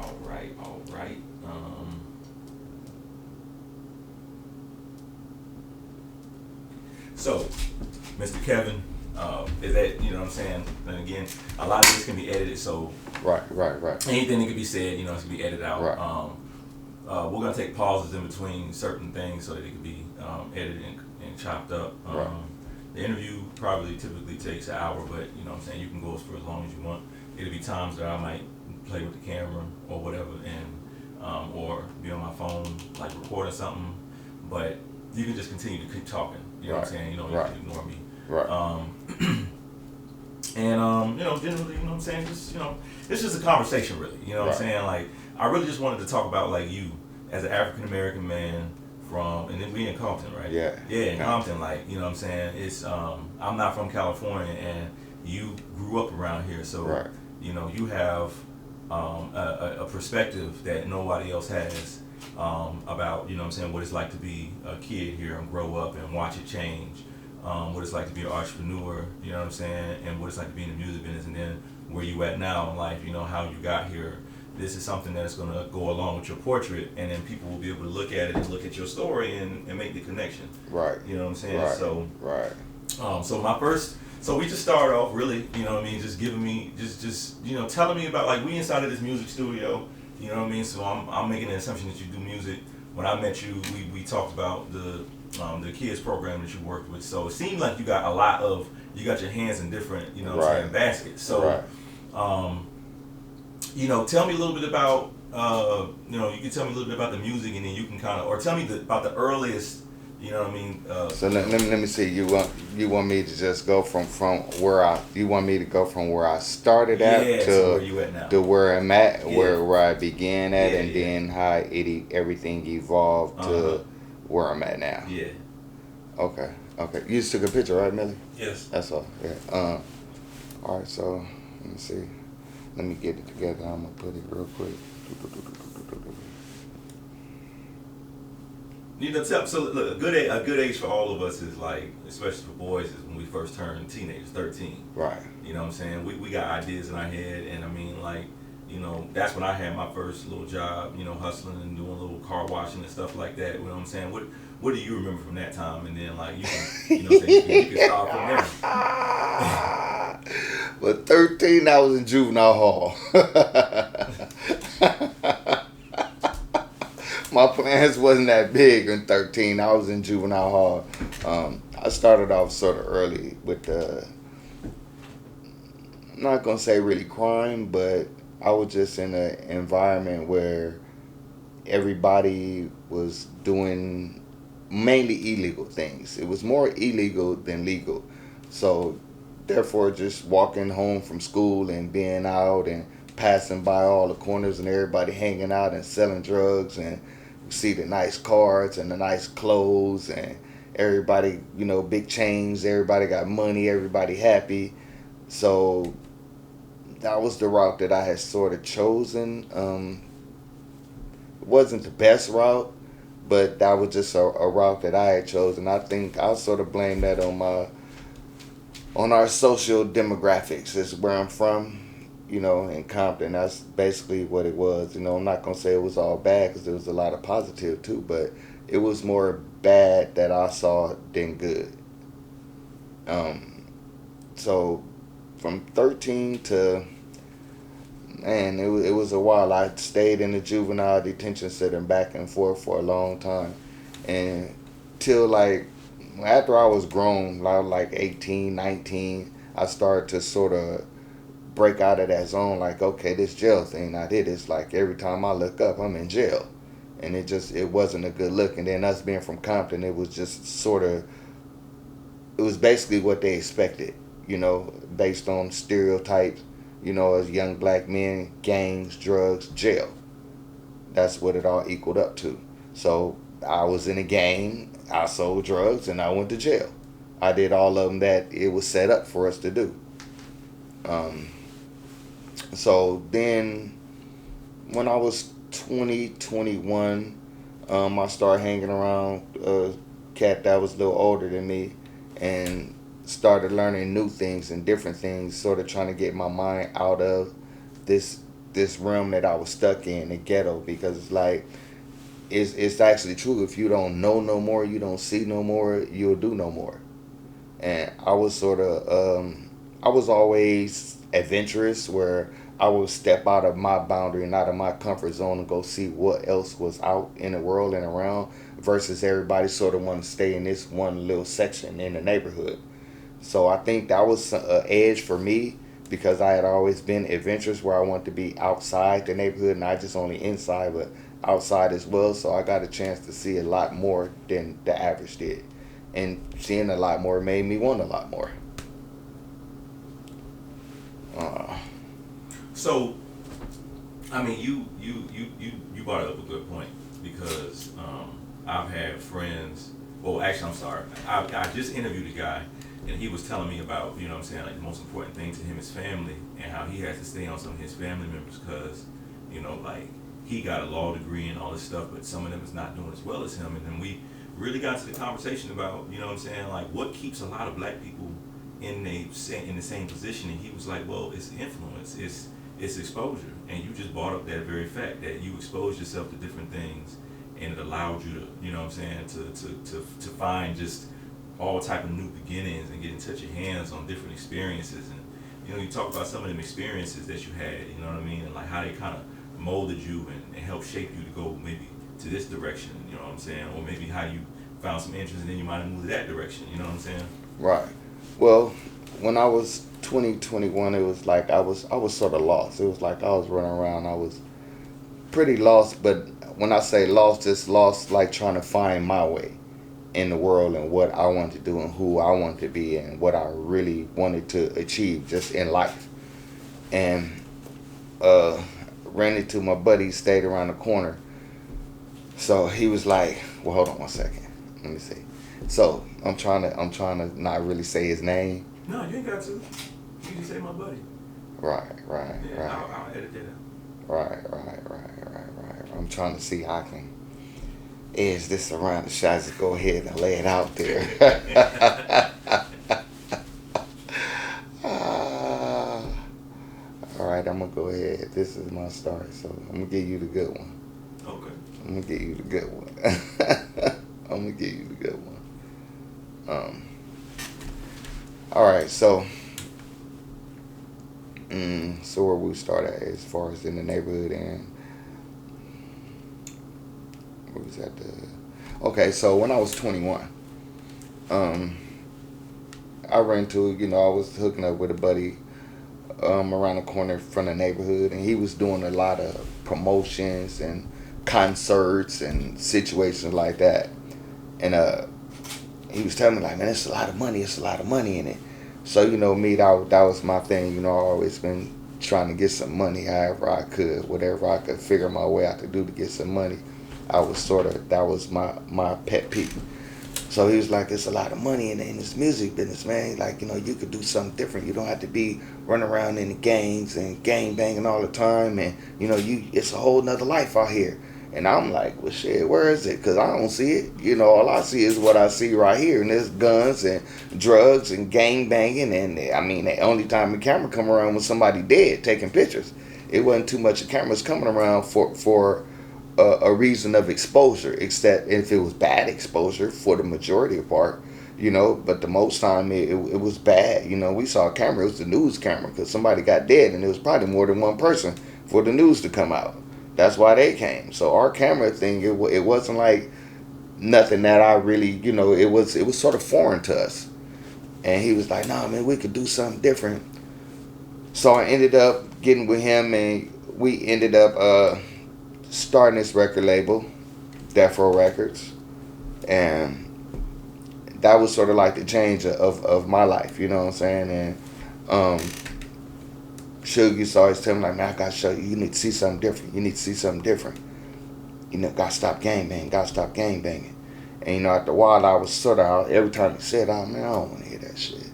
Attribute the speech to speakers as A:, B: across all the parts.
A: All right. So, Mr. Kevin, is that, you know what I'm saying? And again, a lot of this can be edited, so
B: Right.
A: anything that can be said, you know, it's gonna be edited out.
B: Right.
A: We're gonna take pauses in between certain things so that it can be edited and chopped up.
B: Right.
A: The interview probably typically takes an hour, but you know what I'm saying, you can go for as long as you want. It'll be times that I might play with the camera or whatever, and or be on my phone like recording something, but you can just continue to keep talking. You know what I'm saying? You don't
B: Right.
A: have to ignore me.
B: Right.
A: And you know, generally, you know what I'm saying, just, you know, it's just a conversation really. You know what I'm
B: Right.
A: saying? Like, I really just wanted to talk about like you as an African American man from, and then we in Compton, right?
B: Yeah.
A: Yeah, in Compton, like, you know what I'm saying? It's I'm not from California, and you grew up around here, so
B: Right.
A: you know, you have a perspective that nobody else has about, you know what I'm saying, what it's like to be a kid here and grow up and watch it change. What it's like to be an entrepreneur, you know what I'm saying, and what it's like to be in the music business, and then where you at now in life, you know, how you got here. This is something that's going to go along with your portrait, and then people will be able to look at it and look at your story and make the connection.
B: Right.
A: You know what I'm saying?
B: Right.
A: So,
B: Right.
A: so we just started off really, you know what I mean, just giving me, just you know, telling me about, like, we inside of this music studio, you know what I mean, so I'm making an assumption that you do music. When I met you, we talked about the kids program that you worked with, so it seemed like you got you got your hands in different, you know what I'm saying, baskets. So, you know, tell me a little bit about, you know, you can tell me a little bit about the music, and then you can kind of, or tell me about the earliest, you know what I mean.
B: So let me see. You want me to just go from where you want me to go from where I started at
A: Yeah,
B: to
A: so where you at now?
B: to where I'm at,
A: Yeah.
B: where I began at,
A: Yeah,
B: and
A: yeah.
B: then how everything evolved
A: Uh-huh.
B: to where I'm at now.
A: Yeah.
B: Okay. You just took a picture, right, Millie?
A: Yes.
B: That's all. Yeah. All right. So let me see. Let me get it together. I'm gonna put it real quick.
A: You know, so look, a good age for all of us is like, especially for boys, is when we first turn teenagers, 13.
B: Right.
A: You know what I'm saying? We got ideas in our head, and I mean, like, you know, that's when I had my first little job, you know, hustling and doing a little car washing and stuff like that. You know what I'm saying? What do you remember from that time? And then, like, you can, you know what I'm saying, you can start from there.
B: But 13, I was in juvenile hall. My plans wasn't that big in 13. I was in juvenile hall. I started off sort of early with I'm not going to say really crime, but I was just in an environment where everybody was doing mainly illegal things. It was more illegal than legal. So therefore, just walking home from school and being out and passing by all the corners and everybody hanging out and selling drugs, and see the nice cars and the nice clothes and everybody, you know, big chains, everybody got money, everybody happy. So that was the route that I had sort of chosen. It wasn't the best route, but that was just a route that I had chosen. I think I'll sort of blame that on our social demographics. Is where I'm from, you know, in Compton. That's basically what it was. You know, I'm not going to say it was all bad, because there was a lot of positive too, but it was more bad that I saw than good. So from 13 to, man, it was a while. I stayed in the juvenile detention center back and forth for a long time. And till like, after I was grown, like 18, 19, I started to sort of break out of that zone. Like, okay, this jail thing, not it. It's like every time I look up, I'm in jail. And it wasn't a good look. And then us being from Compton, it was just sort of, it was basically what they expected, you know, based on stereotypes, you know, as young black men, gangs, drugs, jail. That's what it all equaled up to. So I was in a gang, I sold drugs, and I went to jail. I did all of them that it was set up for us to do. So then when I was 20, 21, I started hanging around a cat that was a little older than me, and started learning new things and different things, sort of trying to get my mind out of this this realm that I was stuck in, the ghetto, because it's like it's actually true. If you don't know no more, you don't see no more, you'll do no more. And I was sort of I was always adventurous, where I would step out of my boundary and out of my comfort zone and go see what else was out in the world and around, versus everybody sort of want to stay in this one little section in the neighborhood. So I think that was an edge for me, because I had always been adventurous, where I wanted to be outside the neighborhood, not just only inside but outside as well. So I got a chance to see a lot more than the average did, and seeing a lot more made me want a lot more. Uh,
A: So, I mean, you brought up a good point because I've had friends. Well, actually, I'm sorry. I just interviewed a guy, and he was telling me about, you know what I'm saying, like the most important thing to him is family, and how he has to stay on some of his family members because, you know, like he got a law degree and all this stuff, but some of them is not doing as well as him. And then we really got to the conversation about, you know what I'm saying, like what keeps a lot of black people in the same position. And he was like, well, it's influence, it's exposure, and you just brought up that very fact that you exposed yourself to different things, and it allowed you to, you know what I'm saying, to find just all type of new beginnings and get in touch your hands on different experiences. And you know, you talk about some of them experiences that you had, you know what I mean, and like how they kind of molded you and helped shape you to go maybe to this direction, you know what I'm saying, or maybe how you found some interest and then you might have moved that direction, you know what I'm saying.
B: right. Well, when I was 2021, it was like I was sort of lost. It was like I was running around. I was pretty lost, but when I say lost, it's lost like trying to find my way in the world and what I wanted to do and who I wanted to be and what I really wanted to achieve just in life. And uh, ran into my buddy, stayed around the corner. So he was like, "Well, hold on one second. Let me see." So I'm trying to not really say his name.
A: No, you ain't got to. You can just say my buddy.
B: Right, right,
A: Yeah,
B: right,
A: I'll edit that out.
B: right. I'm trying to see how I can edge this around the shots. Go ahead and lay it out there. Ah, all right, I'm gonna go ahead. This is my start, so I'm gonna give you the good one.
A: Okay.
B: I'm gonna give you the good one. I'm gonna give you the good one. Um. All right, so where we start at as far as in the neighborhood, and what was that? Okay, so when I was 21, um, I ran to, I was hooking up with a buddy around the corner from the neighborhood, and he was doing a lot of promotions and concerts and situations like that. And he was telling me like, man, it's a lot of money. It's a lot of money in it. So me, that was my thing. I always been trying to get some money, however I could, whatever I could figure my way out to do to get some money. That was my pet peeve. So he was like, it's a lot of money in this music business, man. Like, you could do something different. You don't have to be running around in the gangs and gang banging all the time. And, it's a whole nother life out here. And I'm like, well, shit, where is it? Because I don't see it. All I see is what I see right here. And there's guns and drugs and gang banging. And, I mean, the only time the camera come around was somebody dead taking pictures. It wasn't too much of cameras coming around for a reason of exposure, except if it was bad exposure for the majority of part, but the most time it was bad. We saw a camera, it was the news camera, because somebody got dead and it was probably more than one person for the news to come out. That's why they came. So our camera thing, it wasn't like nothing that I really, it was sort of foreign to us. And he was like, nah, man, we could do something different. So I ended up getting with him, and we ended up starting this record label, Death Row Records. And that was sort of like the change of my life, you know what I'm saying? And Suge used to always tell me, like, man, I gotta show you, you need to see something different. You need to see something different. Gotta stop gang banging, gotta stop gang banging. And, after a while, I was sort of, every time he said, oh, man, I don't want to hear that shit.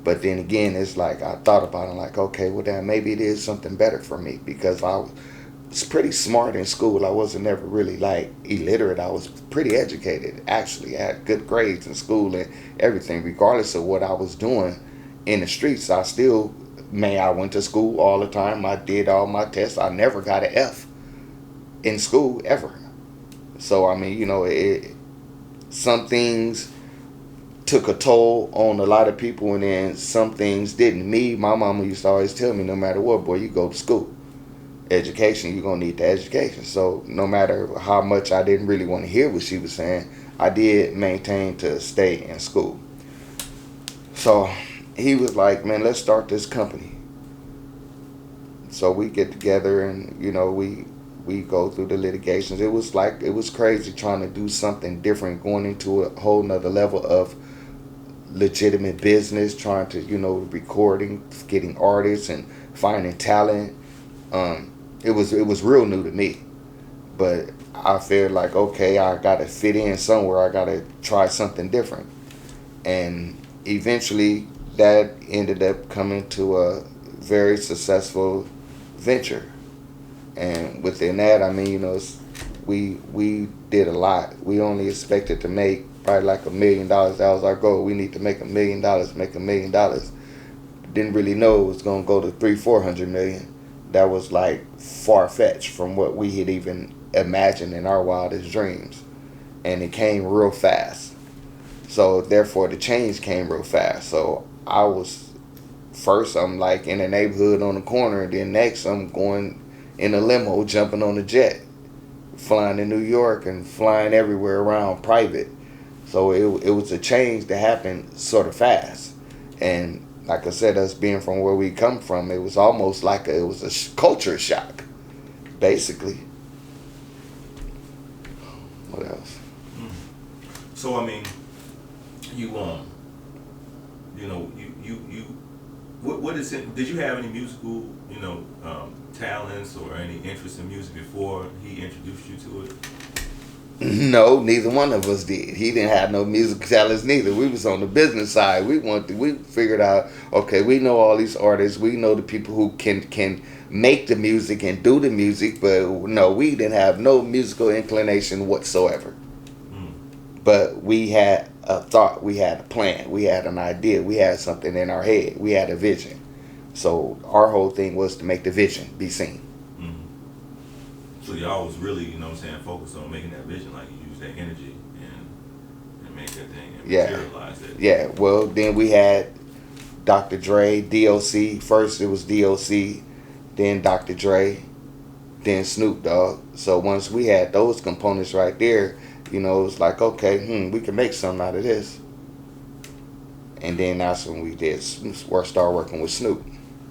B: But then again, it's like, I thought about it, like, okay, well, then maybe it is something better for me, because I was pretty smart in school. I wasn't never really, like, illiterate. I was pretty educated, actually. I had good grades in school and everything. Regardless of what I was doing in the streets, I still Man, I went to school all the time. I did all my tests. I never got an F in school ever. So I mean, some things took a toll on a lot of people, and then some things didn't. My mama used to always tell me, no matter what, boy, you go to school. Education, you're gonna need the education. So no matter how much I didn't really want to hear what she was saying, I did maintain to stay in school. So he was like, man, let's start this company. So we get together, and we go through the litigations. It was crazy trying to do something different, going into a whole nother level of legitimate business, trying to recording, getting artists, and finding talent. It was real new to me, but I feel like, okay, I gotta fit in somewhere. I gotta try something different, and eventually that ended up coming to a very successful venture. And within that, I mean, we did a lot. We only expected to make probably like $1 million. That was our goal. We need to make $1 million, make $1 million. Didn't really know it was gonna go to 300-400 million. That was like far fetched from what we had even imagined in our wildest dreams, and it came real fast. So therefore, the change came real fast. So I was first, I'm like in a neighborhood on the corner, and then next I'm going in a limo, jumping on a jet, flying to New York and flying everywhere around private. So it was a change that happened sort of fast. And like I said, us being from where we come from, it was almost like it was a culture shock, basically. What else?
A: So I mean, you what is it? Did you have any musical talents or any interest in music before he introduced you to it?
B: No, neither one of us did. He didn't have no music talents neither. We was on the business side. We figured out, okay, we know all these artists. We know the people who can make the music and do the music, but no, we didn't have no musical inclination whatsoever.
A: Mm.
B: But we had a thought, we had a plan, we had an idea, we had something in our head, we had a vision. So our whole thing was to make the vision be seen.
A: So y'all was really, focused on making that vision, like you use that energy and make that thing and materialize it.
B: Yeah, well, then we had Dr. Dre, DOC. First it was DOC, then Dr. Dre, then Snoop Dogg. So once we had those components right there, it was like, okay, we can make something out of this. And then that's when we start working with Snoop.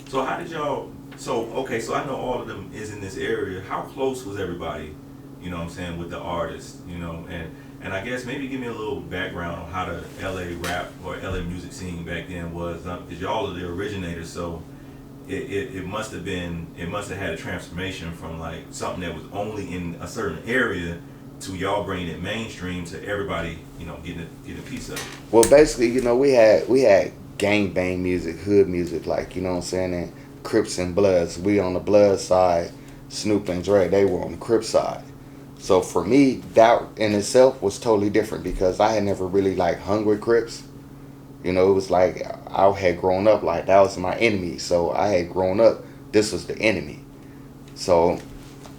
A: So how did y'all? So okay, so I know all of them is in this area. How close was everybody? With the artists. And I guess maybe give me a little background on how the LA rap or LA music scene back then was. Because y'all are the originators, so it must have had a transformation from like something that was only in a certain area to y'all bringing it mainstream to everybody, getting a piece of it.
B: Well, basically, we had gang bang music, hood music, like and Crips and Bloods. We on the Blood side, Snoop and Dre, they were on the Crip side. So for me, that in itself was totally different because I had never really like hung with Crips. It was like I had grown up like that was my enemy. So I had grown up, this was the enemy. So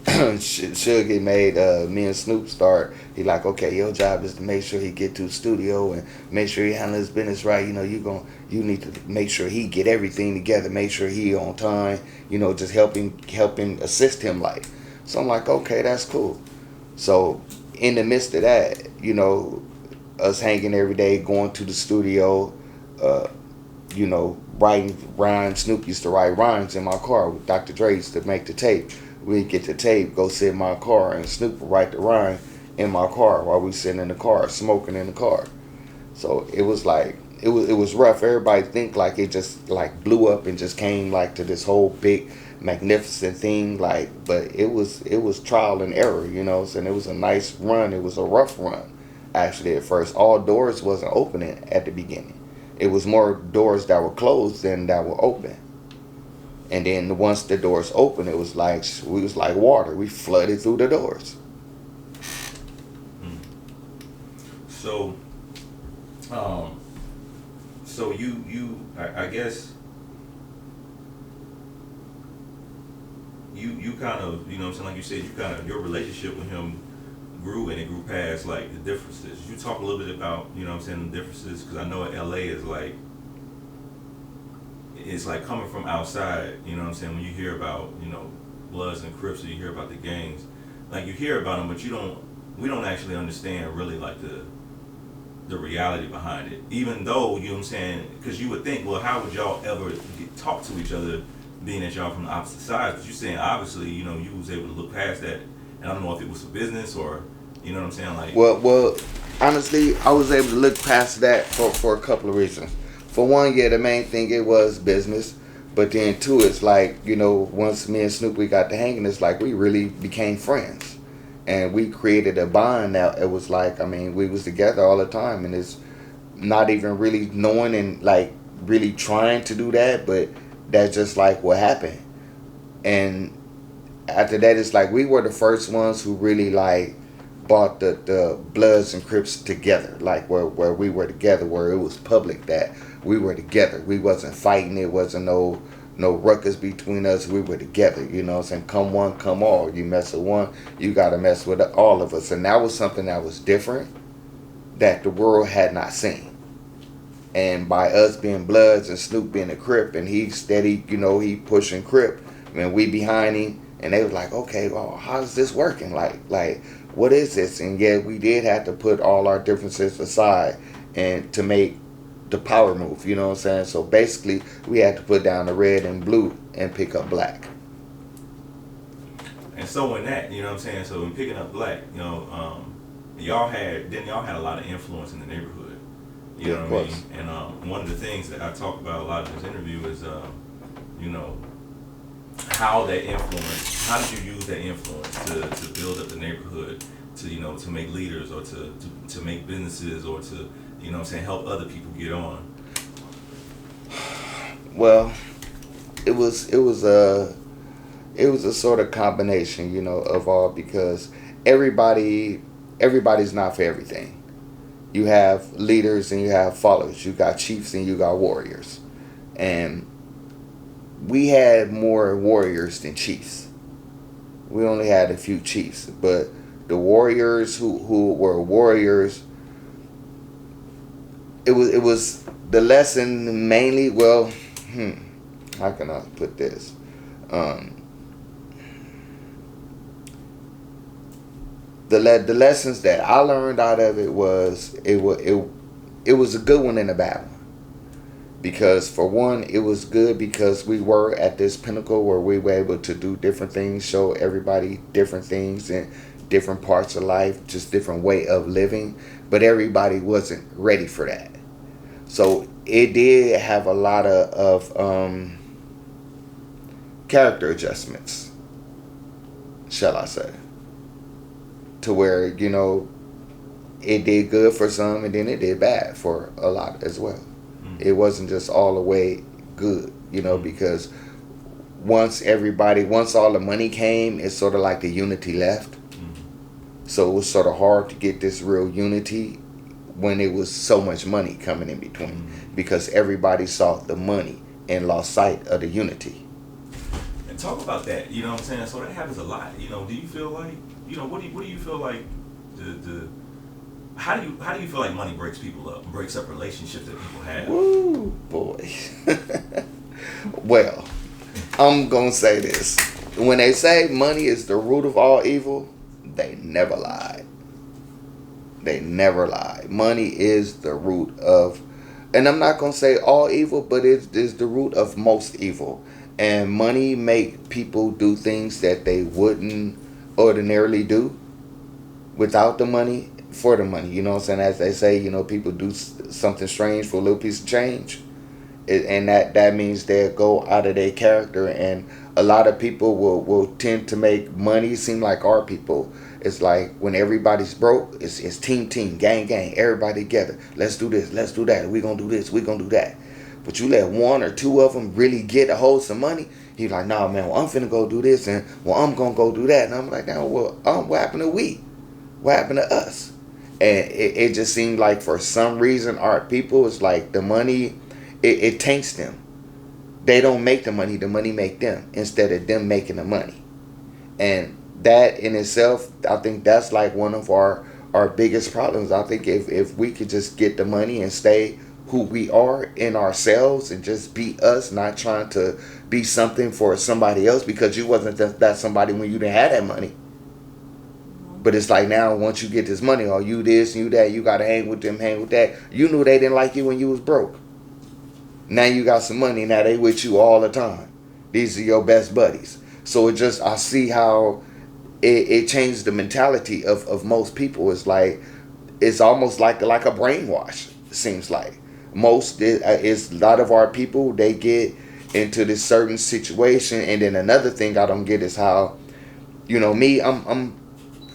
B: Suge made me and Snoop start. He like, okay, your job is to make sure he get to the studio and make sure he handle his business right. You need to make sure he get everything together, make sure he on time. Just helping assist him like. So I'm like, okay, that's cool. So in the midst of that, us hanging every day, going to the studio, writing rhymes. Snoop used to write rhymes in my car. Dr. Dre used to make the tape. We'd get the tape, go sit in my car, and Snoop would write the rhyme in my car while we sitting in the car, smoking in the car. So it was like, it was rough. Everybody think like it just like blew up and just came like to this whole big magnificent thing, like, but it was trial and error, and it was a nice run. It was a rough run actually at first. All doors wasn't opening at the beginning. It was more doors that were closed than that were open. And then once the doors opened, it was like we was like water. We flooded through the doors.
A: So, so I guess you kind of, you know what I'm saying, like you said, you kind of, your relationship with him grew, and it grew past like the differences. You talk a little bit about, you know what I'm saying, the differences, because I know LA is like, it's like coming from outside, you know what I'm saying, when you hear about, you know, Bloods and Crips, or you hear about the gangs, like you hear about them, but we don't actually understand really like the reality behind it. Even though, you know what I'm saying, because you would think, well, how would y'all ever talk to each other, being that y'all from the opposite sides? But you're saying obviously, you know, you was able to look past that, and I don't know if it was for business or, you know what I'm saying, like.
B: Well, honestly, I was able to look past that for a couple of reasons. For one, yeah, the main thing it was business, but then two, it's like, you know, once me and Snoop we got to hanging, it's like we really became friends, and we created a bond. That it was like, I mean, we was together all the time, and it's not even really knowing and like really trying to do that, but that's just like what happened. And after that, it's like we were the first ones who really like brought the Bloods and Crips together, like where we were together, where it was public that we were together. We wasn't fighting. It wasn't no ruckus between us. We were together. You know what I'm saying? Come one, come all. You mess with one, you got to mess with all of us. And that was something that was different that the world had not seen. And by us being Bloods and Snoop being a Crip, and he steady, you know, he pushing Crip, and we behind him, and they was like, okay, well, how's this working? Like, what is this? And yeah, we did have to put all our differences aside and to make the power move. You know what I'm saying? So basically, we had to put down the red and blue and pick up black.
A: And so in that, you know what I'm saying, so in picking up black, you know, y'all had a lot of influence in the neighborhood. You
B: Yeah,
A: know
B: of
A: what I mean?
B: course.
A: And one of the things that I talk about a lot in this interview is, you know, how that influence, how did you use that influence to build up the neighborhood, to, you know, to make leaders, or to make businesses, or to, you know what I'm saying, help other people get on?
B: Well, it was a sort of combination, you know, of all, because everybody's not for everything. You have leaders and you have followers. You got chiefs and you got warriors, and we had more warriors than chiefs. We only had a few chiefs, but the warriors who were warriors, it was the lesson mainly. Well, how can I put this? Um, the lessons that I learned out of it was it was a good one and a bad one. Because for one, it was good because we were at this pinnacle where we were able to do different things, show everybody different things in different parts of life, just different way of living. But everybody wasn't ready for that. So it did have a lot of character adjustments, shall I say, to where, you know, it did good for some and then it did bad for a lot as well. It wasn't just all the way good, you know, because once all the money came, it's sort of like the unity left. So it was sort of hard to get this real unity when it was so much money coming in between, because everybody saw the money and lost sight of the unity.
A: And talk about that, you know what I'm saying? So that happens a lot. You know, do you feel like, you know, what do you feel like the how do you feel like money breaks people up, breaks up relationships that people have?
B: Woo, boy. Well, I'm gonna say this: when they say money is the root of all evil, they never lied. They never lie. Money is the root of, and I'm not gonna say all evil, but it is the root of most evil. And money make people do things that they wouldn't ordinarily do without the money, for the money. You know what I'm saying? As they say, you know, people do something strange for a little piece of change. And that means they'll go out of their character. And a lot of people will tend to make money seem like our people. It's like when everybody's broke, it's team, gang, everybody together. Let's do this, let's do that. We're going to do this, we're going to do that. But you let one or two of them really get a hold of some money, he's like, nah, man, well, I'm finna go do this, and well, I'm going to go do that. And I'm like, now, well, what happened to we? What happened to us? And it just seemed like for some reason our people, it's like the money, it taints them. They don't make the money make them instead of them making the money. And that in itself, I think that's like one of our biggest problems. I think if we could just get the money and stay who we are in ourselves and just be us, not trying to be something for somebody else, because you wasn't that somebody when you didn't have that money. But it's like now, once you get this money, or you this, you that, you gotta hang with them, hang with that. You knew they didn't like you when you was broke. Now you got some money, now they with you all the time. These are your best buddies. So it just, I see how it changed the mentality of most people. It's like, it's almost like a brainwash, it seems like. Most, it's a lot of our people, they get into this certain situation. And then another thing I don't get is how, me, I'm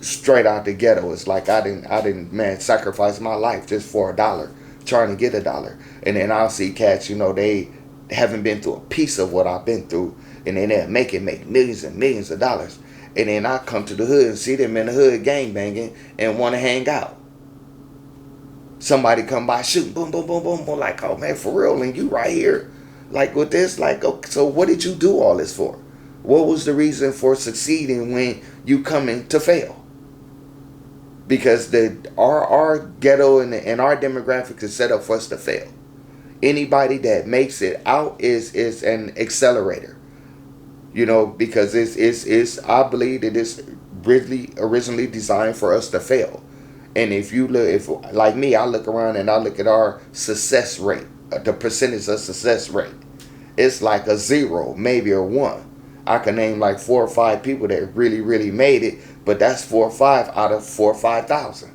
B: straight out the ghetto. It's like I didn't man sacrifice my life just for a dollar, trying to get a dollar. And then I'll see cats, they haven't been through a piece of what I've been through, and then they make millions and millions of dollars. And then I come to the hood and see them in the hood gang banging and want to hang out. Somebody come by shooting, boom, boom, boom, boom, boom, like, oh man, for real, and you right here, like with this, like, okay, so what did you do all this for? What was the reason for succeeding when you coming to fail? Because our ghetto and our demographics is set up for us to fail. Anybody that makes it out is an accelerator. Because it's I believe that it's really originally designed for us to fail. And if you look, if like me, I look around and I look at our success rate, the percentage of success rate, it's like a 0, maybe a 1. I can name like 4 or 5 people that really, really made it, but that's 4 or 5 out of 4 or 5,000.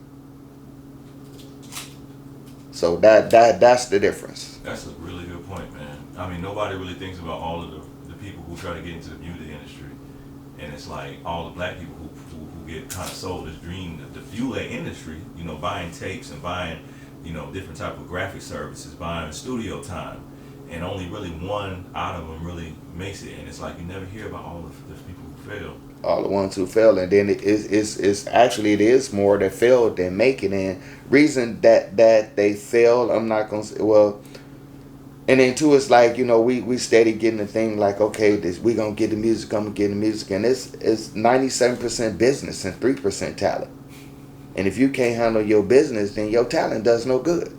B: So that's the difference.
A: That's a really good point, man. I mean, nobody really thinks about all of the people who try to get into the music industry, and it's like all the black people who get kind of sold this dream to fuel that industry. Buying tapes and buying, different type of graphic services, buying studio time, and only really one out of them really makes it. And it's like you never hear about all the people who fail.
B: All the ones who fail, and then it's actually it is more that fail than make it. And reason that they fail, I'm not gonna say, well. And then too, it's like, we steady getting the thing like, okay, this we gonna get the music, I'm gonna get the music, and it's 97% business and 3% talent. And if you can't handle your business, then your talent does no good.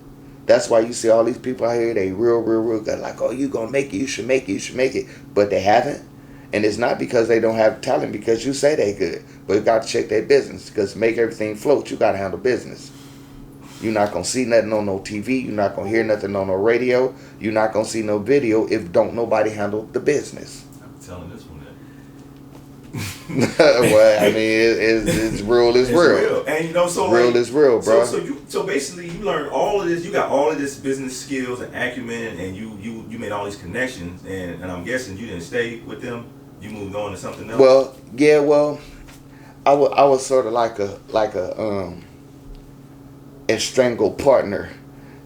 B: That's why you see all these people out here, they real good, like, oh, you gonna make it, you should make it, but they haven't. And it's not because they don't have talent, because you say they good, but you got to check their business, because to make everything float, you got to handle business. You're not going to see nothing on no TV. You're not going to hear nothing on no radio. You're not going to see no video if don't nobody handle the business.
A: I'm telling this one
B: Well, I mean, it's real is real.
A: And so
B: real is real, bro.
A: So basically, you learned all of this. You got all of this business skills and acumen, and you made all these connections. And I'm guessing you didn't stay with them. You moved on to something else.
B: Well, yeah, I was sort of like a strangled partner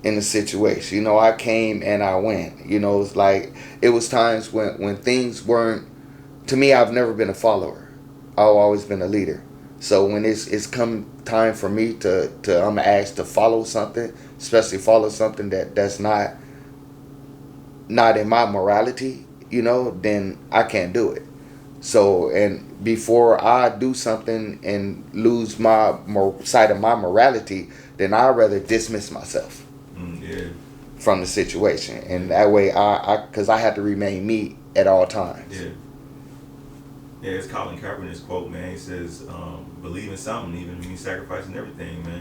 B: in the situation. I came and I went. It's like it was times when things weren't. To me, I've never been a follower. I've always been a leader. So when it's come time for me to I'm asked to follow something, especially follow something that's not in my morality, then I can't do it. So, and before I do something and lose my sight of my morality, then I'd rather dismiss myself from the situation. And that way, because I have to remain me at all times.
A: Yeah. Yeah, it's Colin Kaepernick's quote, man. He says, believe in something, even if you sacrificing everything, man.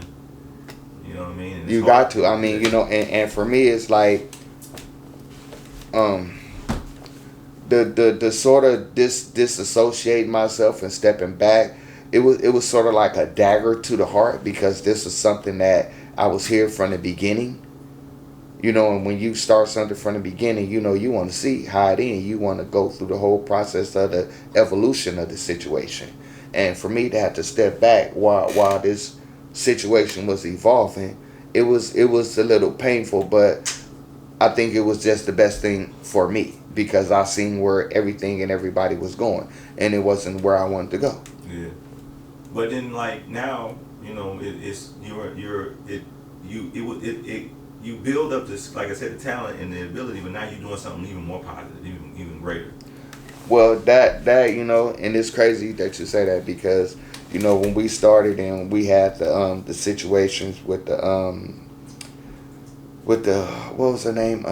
A: You know what I mean? And
B: you got to. I mean, and for me, it's like, the sort of disassociating myself and stepping back, it was sort of like a dagger to the heart, because this was something that I was here from the beginning. And when you start something from the beginning, you want to see how it ends. You want to go through the whole process of the evolution of the situation. And for me to have to step back while this situation was evolving, it was a little painful, but I think it was just the best thing for me, because I seen where everything and everybody was going, and it wasn't where I wanted to go.
A: Yeah. But then, like, now, you build up this, like I said, the talent and the ability, but now you're doing something even more positive, even greater.
B: Well, that and it's crazy that you say that because when we started and we had the situations with the what was her name,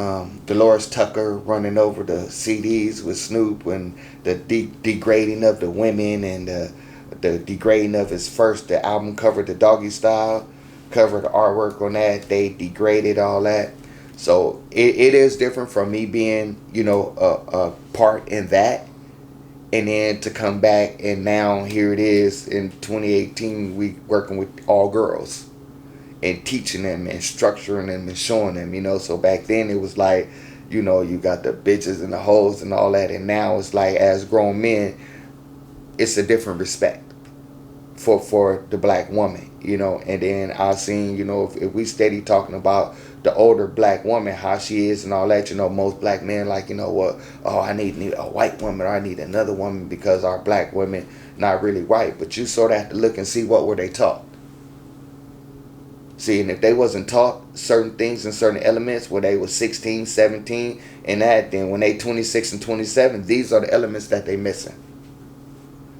B: Dolores Tucker running over the CDs with Snoop, and the degrading of the women, and the degrading of his the album cover, the Doggy Style cover, the artwork on that, they degraded all that. So it is different from me being a part in that, and then to come back and now here it is in 2018 we working with all girls and teaching them and structuring them and showing them. So back then it was like, you got the bitches and the hoes and all that, and now it's like as grown men, it's a different respect for the black woman. And then I seen, if we steady talking about the older black woman, how she is and all that, most black men like, what, oh, I need a white woman, or I need another woman because our black women not really white. But you sort of have to look and see what were they taught. See, and if they wasn't taught certain things and certain elements when they was 16, 17, and that, then when they 26 and 27, these are the elements that they missing.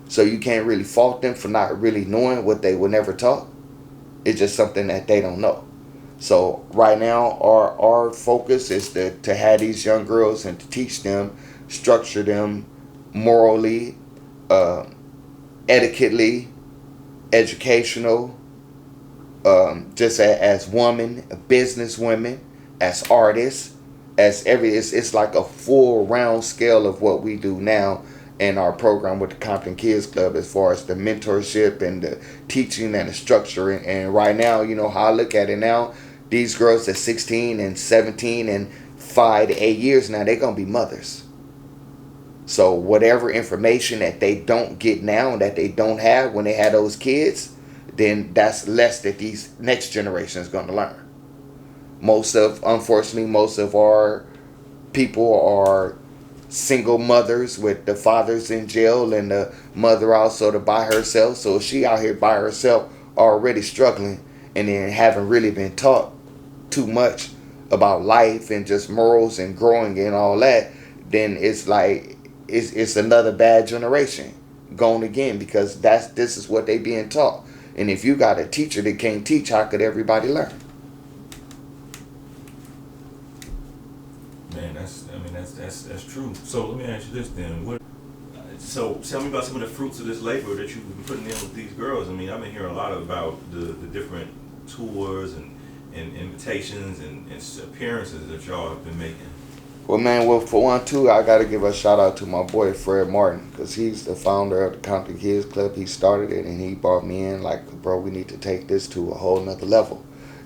B: So you can't really fault them for not really knowing what they were never taught. It's just something that they don't know. So right now, our focus is to have these young girls and to teach them, structure them morally, etiquetely, educational, just as women, business women, as artists, it's like a full round scale of what we do now in our program with the Compton Kids Club, as far as the mentorship and the teaching and the structuring. And right now, how I look at it now, these girls at 16 and 17 and 5 to 8 years now, they're going to be mothers. So whatever information that they don't get now, that they don't have when they had those kids, then that's less that these next generation is going to learn. Unfortunately, most of our people are single mothers with the fathers in jail and the mother also to by herself. So she out here by herself already struggling, and then haven't really been taught too much about life and just morals and growing and all that. Then it's like it's another bad generation going again, because this is what they being taught. And if you got a teacher that can't teach, how could everybody learn?
A: Man, that's true. So let me ask you this then. So tell me about some of the fruits of this labor that you've been putting in with these girls. I've been hearing a lot about the different tours and invitations and appearances that y'all have been making.
B: Well, man, for one, too, I got to give a shout out to my boy, Fred Martin, because he's the founder of the Compton Kids Club. He started it, and he brought me in like, bro, we need to take this to a whole nother level.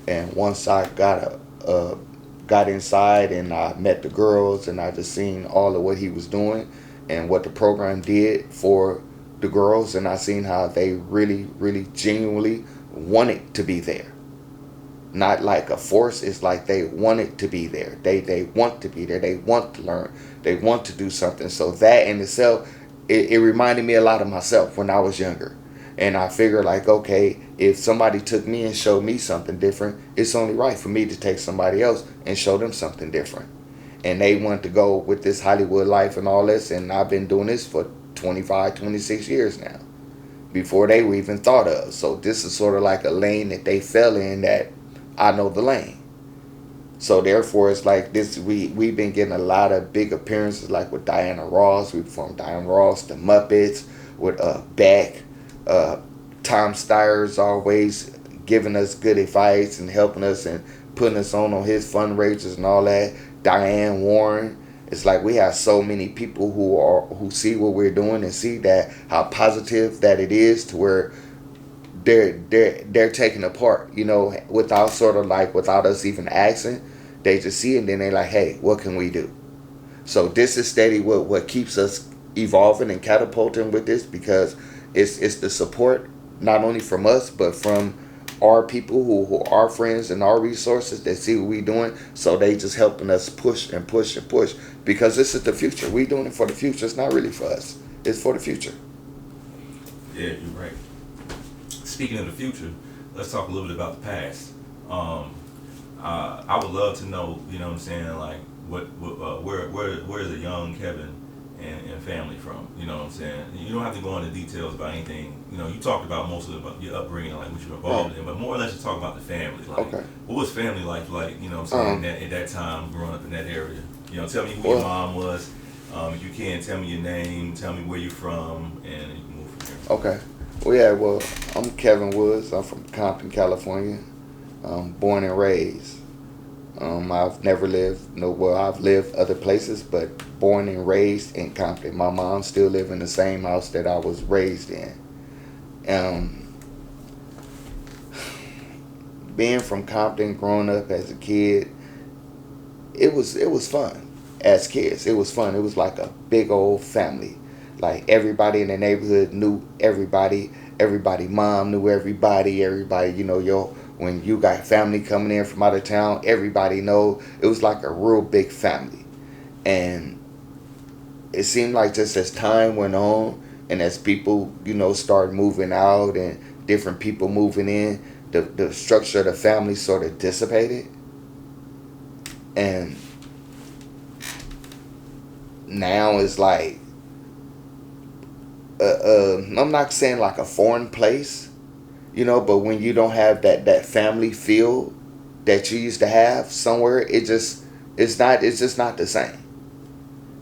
B: And once I got inside and I met the girls, and I just seen all of what he was doing and what the program did for the girls, and I seen how they really, really genuinely wanted to be there. Not like a force, it's like they wanted to be there. They want to be there. They want to learn. They want to do something. So that in itself, it reminded me a lot of myself when I was younger. And I figured like, okay, if somebody took me and showed me something different, it's only right for me to take somebody else and show them something different. And they want to go with this Hollywood life and all this, and I've been doing this for 25, 26 years now, before they were even thought of. So this is sort of like a lane that they fell in that I know the lane. So therefore it's like this, we've been getting a lot of big appearances, like with Diana Ross. We performed Diana Ross, the Muppets, with Beck. Tom Steyer's always giving us good advice and helping us and putting us on his fundraisers and all that. Diane Warren. It's like we have so many people who see what we're doing and see that how positive that it is, to where they're taking a part, without without us even asking. They just see it, and then they're like, hey, what can we do? So this is steady what keeps us evolving and catapulting with this, because it's the support not only from us but from our people who are our friends and our resources that see what we doing. So they just helping us push and push and push, because this is the future. We doing it for the future. It's not really for us. It's for the future.
A: Yeah, you're right. Speaking of the future, let's talk a little bit about the past. I would love to know, like, where's a young Kevin and family from? You know what I'm saying? You don't have to go into details about anything. You know, you talked about most of about your upbringing, like what you're
B: Right.
A: involved in, but more or less just talk about the family. Like,
B: Okay.
A: what was family life like? You know what I'm saying?
B: Um.
A: At that time, growing up in that area. You know, tell me who your
B: Well.
A: mom was. If you can, tell me your name. Tell me where you're from, and you can move from there.
B: Okay. Well, yeah. Well, I'm Kevin Woods. I'm from Compton, California. Born and raised. I've never lived no. Well, I've lived other places, but born and raised in Compton. My mom still live in the same house that I was raised in. Um, Being from Compton, growing up as a kid, it was fun. As kids, it was fun. It was like a big old family. Like everybody in the neighborhood knew everybody. Everybody mom knew everybody. Everybody, your when you got family coming in from out of town, everybody know. It was like a real big family. And it seemed like just as time went on and as people, started moving out and different people moving in, the structure of the family sort of dissipated. And now it's like, I'm not saying like a foreign place, but when you don't have that family feel that you used to have somewhere, it's just not the same.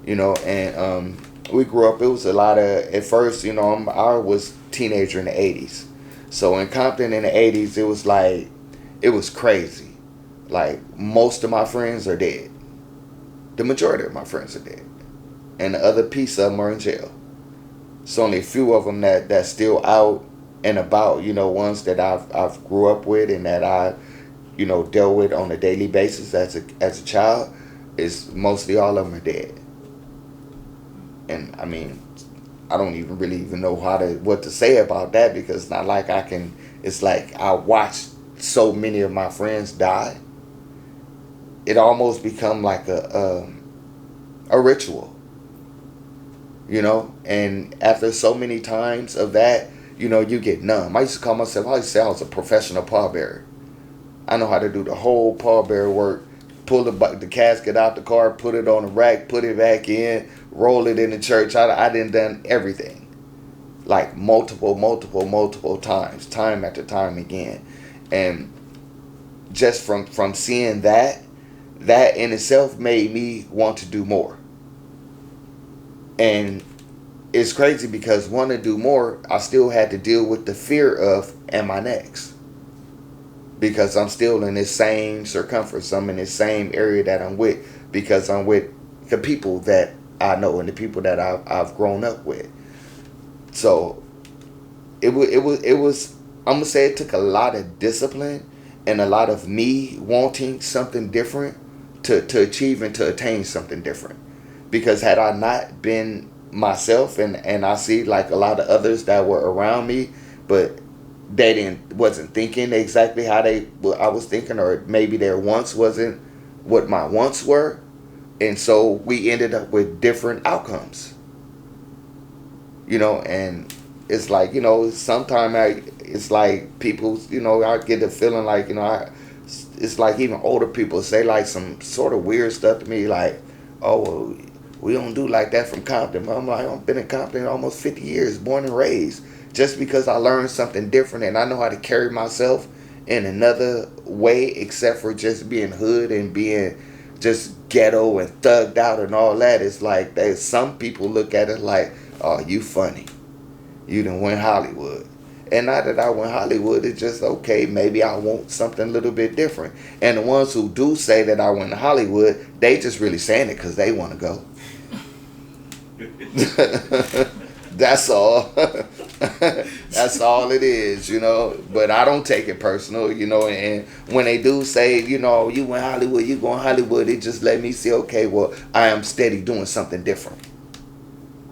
B: And we grew up. It was a lot of at first. I was teenager in the '80s, so in Compton in the '80s, it was crazy. Like most of my friends are dead. The majority of my friends are dead, and the other piece of them are in jail. It's only a few of them that's still out and about. Ones that I've grew up with and that I dealt with on a daily basis as a child. Is mostly all of them are dead. And I mean, I don't even really even know what to say about that, because it's not like I can. It's like I watched so many of my friends die. It almost become like a ritual, And after so many times of that, you get numb. I used to call myself. I used to say I was a professional pallbearer. I know how to do the whole pallbearer work. Pull the casket out the car, put it on the rack, put it back in, roll it in the church. I done everything, like multiple times, time after time again, and just from seeing that in itself made me want to do more. And it's crazy because want to do more, I still had to deal with the fear of, am I next? Because I'm still in this same circumference. I'm in this same area that I'm with, because I'm with the people that I know and the people that I've grown up with. So it was I'm gonna say it took a lot of discipline and a lot of me wanting something different to achieve and to attain something different. Because had I not been myself, and I see like a lot of others that were around me, but they wasn't thinking exactly how I was thinking, or maybe their wants wasn't what my wants were, and so we ended up with different outcomes. And it's like, sometimes it's like people, I get the feeling like, it's like even older people say like some sort of weird stuff to me, like, oh, well, we don't do like that from Compton. I'm like, I've been in Compton almost 50 years, born and raised. Just because I learned something different and I know how to carry myself in another way, except for just being hood and being just ghetto and thugged out and all that. It's like some people look at it like, oh, you funny. You done went Hollywood. And not that I went Hollywood, it's just, okay, maybe I want something a little bit different. And the ones who do say that I went to Hollywood, they just really saying it because they want to go. That's all. That's all it is, But I don't take it personal, And when they do say, you went Hollywood, you going Hollywood, it just let me see, okay, well, I am steady doing something different.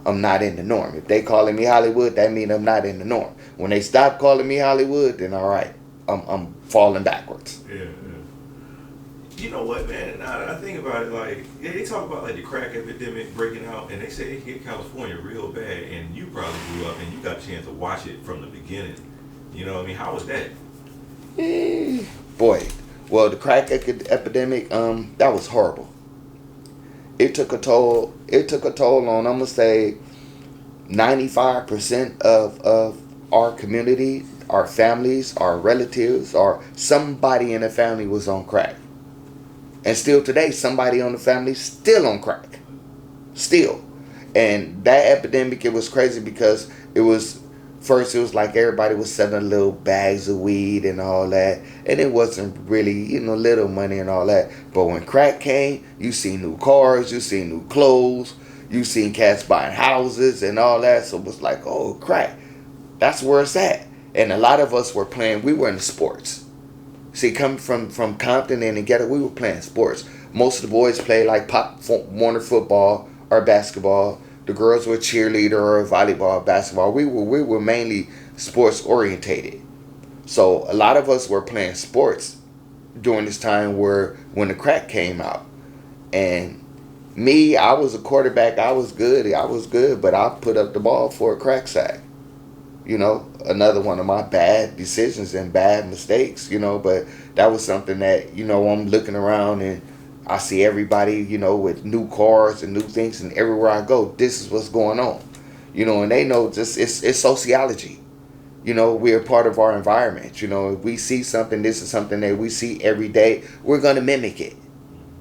B: I'm not in the norm. If they calling me Hollywood, that means I'm not in the norm. When they stop calling me Hollywood, then all right, I'm falling backwards.
A: Yeah. You know what, man? Now I think about it, like, yeah, they talk about like the crack epidemic breaking out, and they say it hit California real bad. And you probably grew up and you got a chance to watch it from the beginning. You know what I mean? How was that?
B: Boy, well, the crack epidemic, that was horrible. It took a toll. it took a toll on, I'm gonna say, 95% of our community, our families, our relatives, or somebody in the family was on crack. And still today, somebody on the family still on crack. Still. And that epidemic, it was crazy because it was, first it was like everybody was selling little bags of weed and all that. And it wasn't really, little money and all that. But when crack came, you see new cars, you see new clothes, you seen cats buying houses and all that. So it was like, oh, crack. That's where it's at. And a lot of us were playing, we were in sports. See, coming from Compton and together, we were playing sports. Most of the boys played like Pop Warner football or basketball. The girls were cheerleader or volleyball, basketball. We were mainly sports orientated. So a lot of us were playing sports during this time when the crack came out. And me, I was a quarterback. I was good, but I put up the ball for a crack sack. Another one of my bad decisions and bad mistakes, but that was something that, I'm looking around and I see everybody, with new cars and new things, and everywhere I go, this is what's going on, and they know just it's sociology. We're part of our environment. If we see something, this is something that we see every day, we're going to mimic it.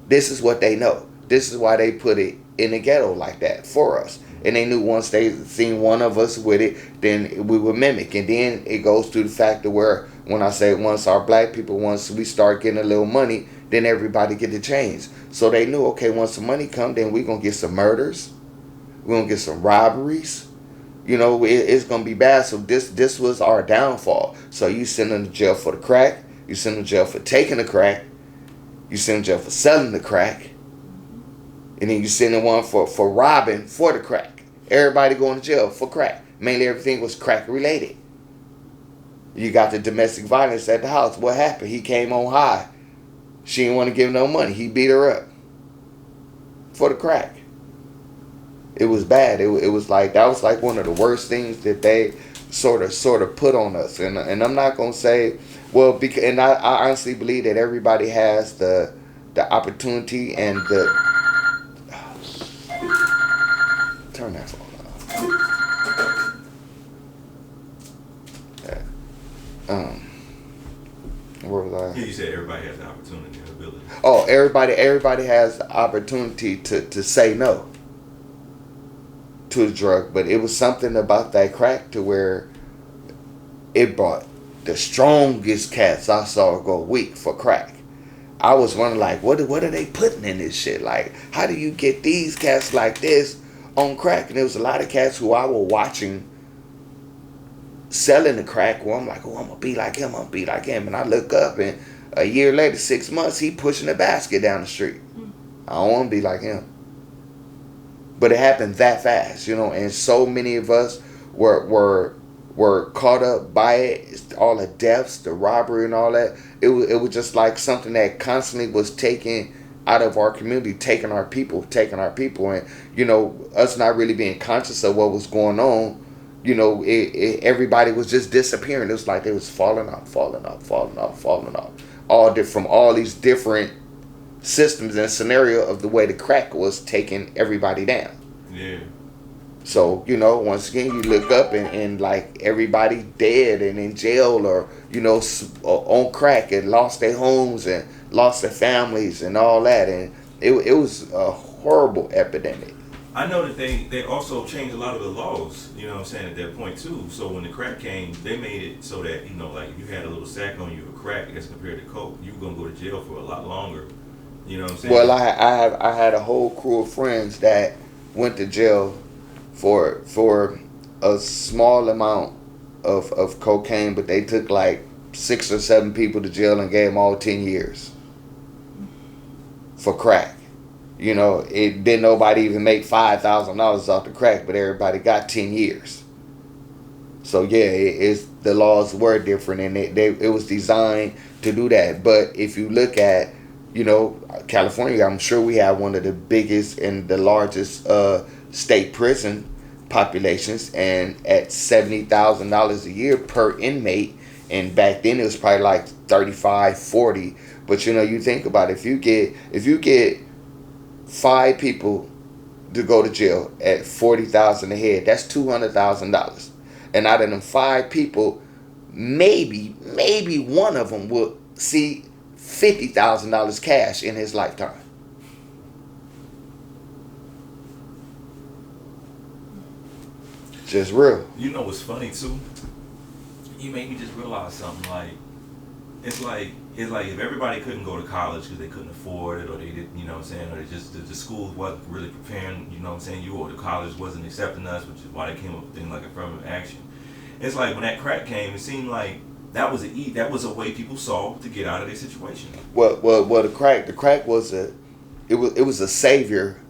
B: This is what they know. This is why they put it in the ghetto like that for us. And they knew once they seen one of us with it, then we would mimic. And then it goes to the fact that where, when I say once our black people, once we start getting a little money, then everybody get to change. So they knew, okay, once the money come, then we're going to get some murders. We're going to get some robberies. It's going to be bad. So this was our downfall. So you send them to jail for the crack. You send them to jail for taking the crack. You send them to jail for selling the crack. And then you send them one for robbing for the crack. Everybody going to jail for crack. Mainly everything was crack related. You got the domestic violence at the house. What happened? He came on high. She didn't want to give no money. He beat her up for the crack. It was bad. It was like, that was like one of the worst things that they sort of put on us. And I'm not gonna say, well, because, and I honestly believe that everybody has the opportunity and the, turn that phone off. Yeah. Where was I?
A: Yeah, you said everybody has the opportunity and ability.
B: Oh, everybody has the opportunity to say no to the drug, but it was something about that crack to where it brought the strongest cats I saw go weak for crack. I was wondering, like, what are they putting in this shit? Like, how do you get these cats like this on crack? And there was a lot of cats who I was watching selling the crack where I'm like, oh, I'm gonna be like him, and I look up and a year later, 6 months, he pushing a basket down the street. I don't want to be like him. But it happened that fast, and so many of us were caught up by it, all the deaths, the robbery and all that. It was just like something that constantly was taken out of our community, taking our people, and us not really being conscious of what was going on. Everybody was just disappearing. It was like they was falling off, all from all these different systems and scenario of the way the crack was taking everybody down.
A: Yeah.
B: So, once again, you look up and like everybody dead and in jail or, on crack and lost their homes and lost their families and all that. And it was a horrible epidemic.
A: I know that they also changed a lot of the laws, at that point too. So when the crack came, they made it so that, like if you had a little sack on you of crack as compared to coke, you were going to go to jail for a lot longer. You know what I'm saying?
B: Well, I had a whole crew of friends that went to jail for a small amount of cocaine, but they took like 6 or 7 people to jail and gave them all 10 years for crack. It didn't nobody even make $5,000 off the crack, but everybody got 10 years. So yeah, the laws were different, and it was designed to do that. But if you look at California, I'm sure we have one of the biggest and the largest state prison populations, and at $70,000 a year per inmate, and back then it was probably like 35, 40. But you think about it, if you get 5 people to go to jail at 40,000 a head. That's $200,000. And out of them 5 people, maybe one of them will see $50,000 cash in his lifetime. Just real.
A: You know what's funny too? You made me just realize something. Like it's like if everybody couldn't go to college because they couldn't afford it, or they didn't, you know what I'm saying, or they just the schools wasn't really preparing, you know what I'm saying, you, or the college wasn't accepting us, which is why they came up with things like affirmative action. It's like when that crack came, it seemed like that was a way people saw to get out of their situation.
B: Well, the crack was it was a savior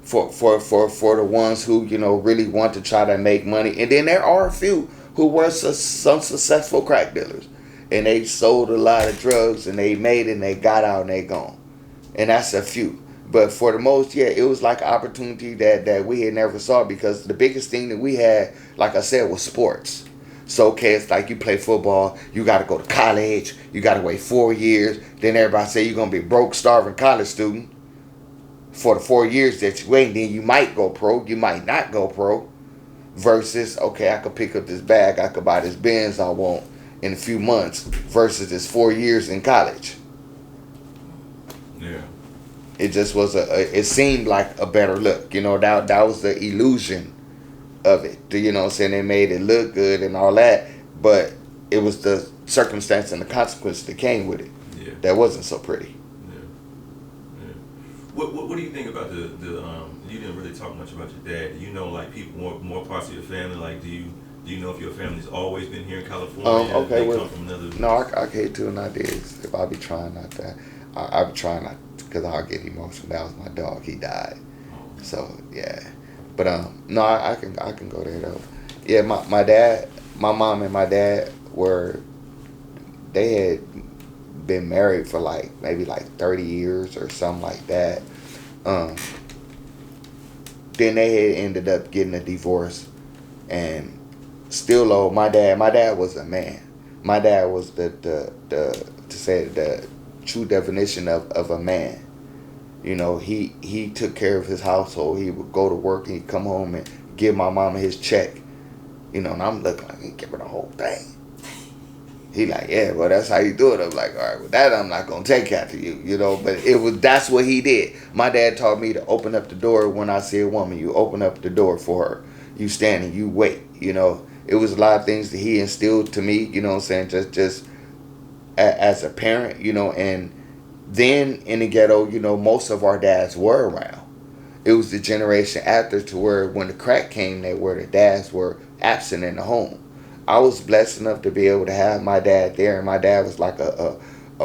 B: for the ones who, you know, really want to try to make money. And then there are a few who were some successful crack dealers, and they sold a lot of drugs and they made it and they got out and they gone. And that's a few. But for the most, yeah, it was like an opportunity that we had never saw, because the biggest thing that we had, like I said, was sports. So, okay, it's like you play football, you got to go to college, you got to wait 4 years. Then everybody say you're going to be broke, starving college student for the 4 years that you wait. Then you might go pro, you might not go pro. Versus, okay, I could pick up this bag, I could buy this Benz I want in a few months, versus this 4 years in college.
A: Yeah.
B: It just was it seemed like a better look. You know, that was the illusion of it. You know what I'm saying? They made it look good and all that, but it was the circumstance and the consequence that came with it.
A: Yeah.
B: That wasn't so pretty.
A: Yeah. Yeah. What do you think about the you didn't really talk much about your dad. Do you know, like, people, more parts of your family? Like, do you know if your family's always been here in California?
B: Okay,
A: they
B: well,
A: come from another...
B: no, I can't do it ideas. If I be trying not to, I be trying not, because I'll get emotional. That was my dog. He died.
A: Oh.
B: So yeah, but no, I can go there though. Yeah, my dad, my mom and my dad they had been married for maybe 30 years or something like that. Then they had ended up getting a divorce, and still though, my dad was a man. My dad was the true definition of a man. You know, he took care of his household. He would go to work and he'd come home and give my mama his check. You know, and I'm looking like, he give her the whole thing. He like, yeah, well, that's how you do it. I'm like, all right, well, that I'm not gonna take after you, you know. But that's what he did. My dad taught me to open up the door when I see a woman. You open up the door for her. You stand and you wait. You know, it was a lot of things that he instilled to me. You know what I'm saying? Just as a parent, you know. And then in the ghetto, you know, most of our dads were around. It was the generation after, to where when the crack came, where the dads were absent in the home. I was blessed enough to be able to have my dad there, and my dad was like a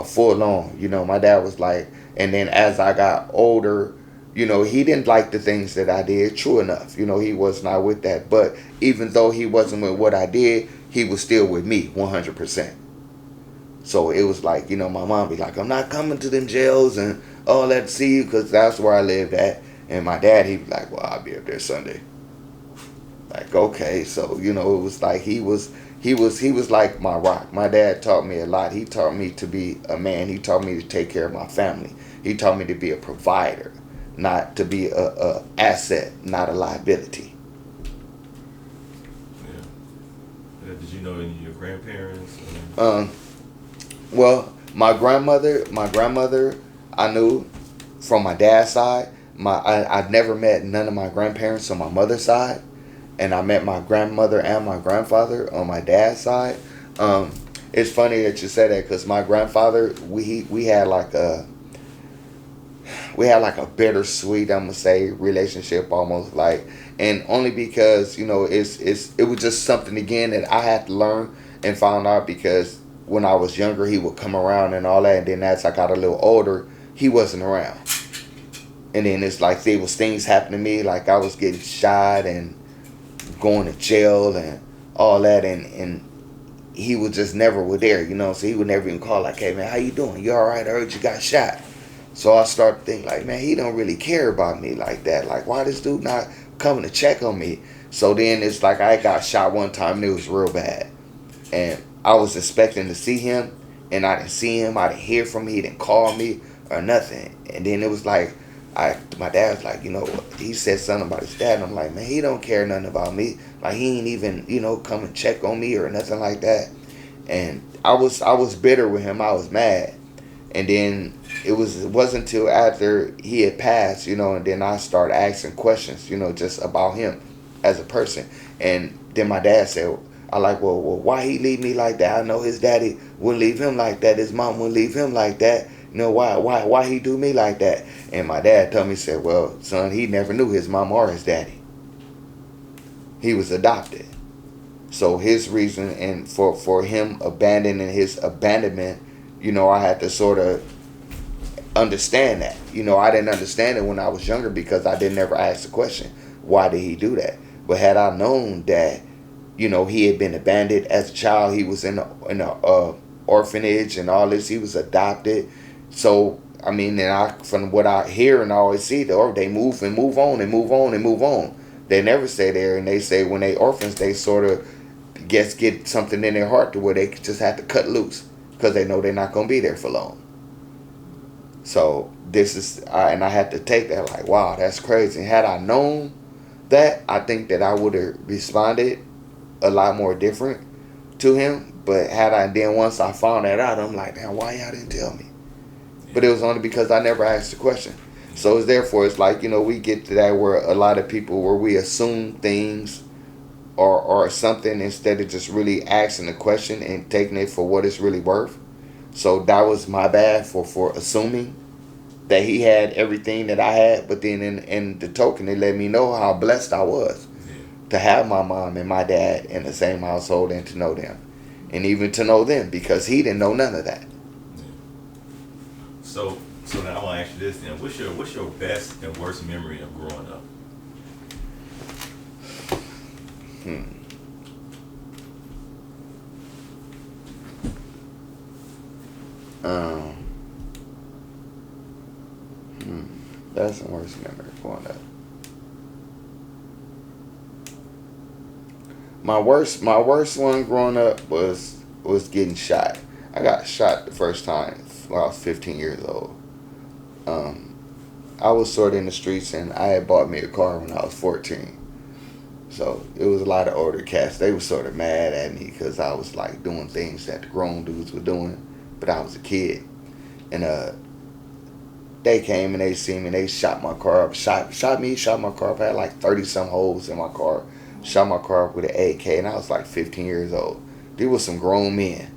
B: full on, you know, my dad was like, and then as I got older, you know, he didn't like the things that I did, true enough, you know, he was not with that, but even though he wasn't with what I did, he was still with me 100%. So it was like, you know, my mom be like, I'm not coming to them jails and all that to see you, because that's where I lived at, and my dad, he'd be like, well, I'll be up there Sunday. Like, okay, so, you know, it was like he was like my rock. My dad taught me a lot. He taught me to be a man. He taught me to take care of my family. He taught me to be a provider, not to be a asset, not a liability.
A: Yeah. Did you know any of your grandparents?
B: Well, my grandmother, I knew from my dad's side. I'd never met none of my grandparents on my mother's side. And I met my grandmother and my grandfather on my dad's side. It's funny that you say that, because my grandfather, we had like a bittersweet, I'm gonna say, relationship almost, like, and only because, you know, it was just something again that I had to learn and found out, because when I was younger he would come around and all that, and then as I got a little older he wasn't around, and then it's like there was things happening to me, like I was getting shot and going to jail and all that, and he was just never there, you know. So he would never even call like, hey man, how you doing, you all right, I heard you got shot. So I started thinking like, man, he don't really care about me like that, like why this dude not coming to check on me. So then it's like I got shot one time and it was real bad, and I was expecting to see him, and I didn't see him, I didn't hear from him, he didn't call me or nothing. And then it was like My dad was like, he said something about his dad, and I'm like, man, he don't care nothing about me. Like he ain't even, come and check on me or nothing like that. And I was bitter with him. I was mad. And then it wasn't until after he had passed, and then I started asking questions, just about him as a person. And then my dad said, I like, well, why he leave me like that? I know his daddy wouldn't leave him like that. His mom wouldn't leave him like that. Why he do me like that? And my dad told me, said, well, son, he never knew his mom or his daddy. He was adopted. So his reason and for him abandoning his abandonment, I had to sort of understand that. I didn't understand it when I was younger because I didn't ever ask the question, why did he do that? But had I known that, he had been abandoned as a child, he was in a orphanage and all this, he was adopted. So I mean, and from what I hear and I always see, they move and move on and move on and move on. They never stay there, and they say when they orphans, they sort of get something in their heart to where they just have to cut loose because they know they're not going to be there for long. So this is, and I had to take that like, wow, that's crazy. Had I known that, I think that I would have responded a lot more different to him. But then once I found that out, I'm like, damn, why y'all didn't tell me? But it was only because I never asked the question. So it's like, we get to that where a lot of people, where we assume things or something instead of just really asking the question and taking it for what it's really worth. So that was my bad for assuming that he had everything that I had. But then in the token, it let me know how blessed I was to have my mom and my dad in the same household and to know them. And even to know them because he didn't know none of that.
A: So now I want to ask you this then. What's your best and worst memory of growing up?
B: That's the worst memory of growing up. My worst one growing up was getting shot. I got shot the first time when I was 15 years old. I was sort of in the streets, and I had bought me a car when I was 14. So it was a lot of older cats. They were sort of mad at me because I was like doing things that the grown dudes were doing, but I was a kid. And they came and they seen me and they shot my car up. Shot my car up. I had like 30 some holes in my car. Shot my car up with an AK, and I was like 15 years old. These were some grown men.